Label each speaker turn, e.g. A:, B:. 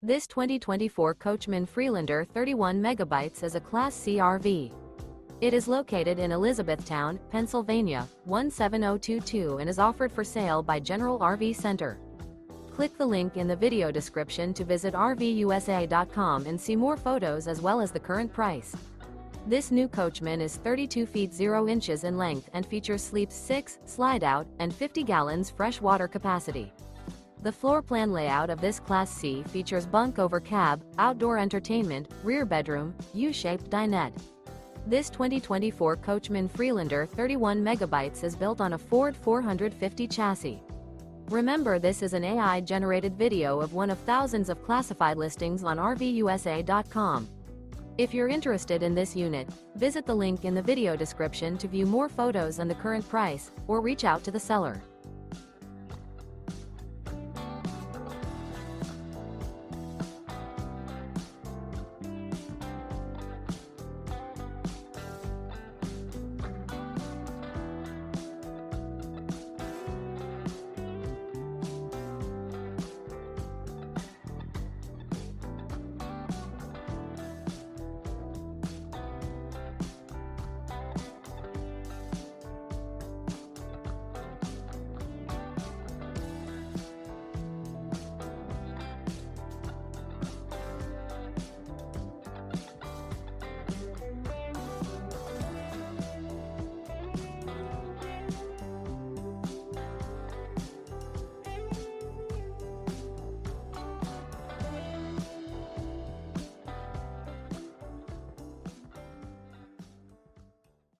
A: This 2024 Coachmen Freelander 31 megabytes is a Class C RV. It is located in Elizabethtown, Pennsylvania, 17022 and is offered for sale by General RV Center. Click the link in the video description to visit RVUSA.com and see more photos as well as the current price. This new Coachmen is 32 feet 0 inches in length and features sleeps 6, slide-out, and 50 gallons fresh water capacity. The floor plan layout of this Class C features bunk over cab, outdoor entertainment, rear bedroom, U-shaped dinette. This 2024 Coachmen Freelander 31 megabytes is built on a Ford 450 chassis. Remember, this is an AI-generated video of one of thousands of classified listings on RVUSA.com. If you're interested in this unit, visit the link in the video description to view more photos and the current price, or reach out to the seller.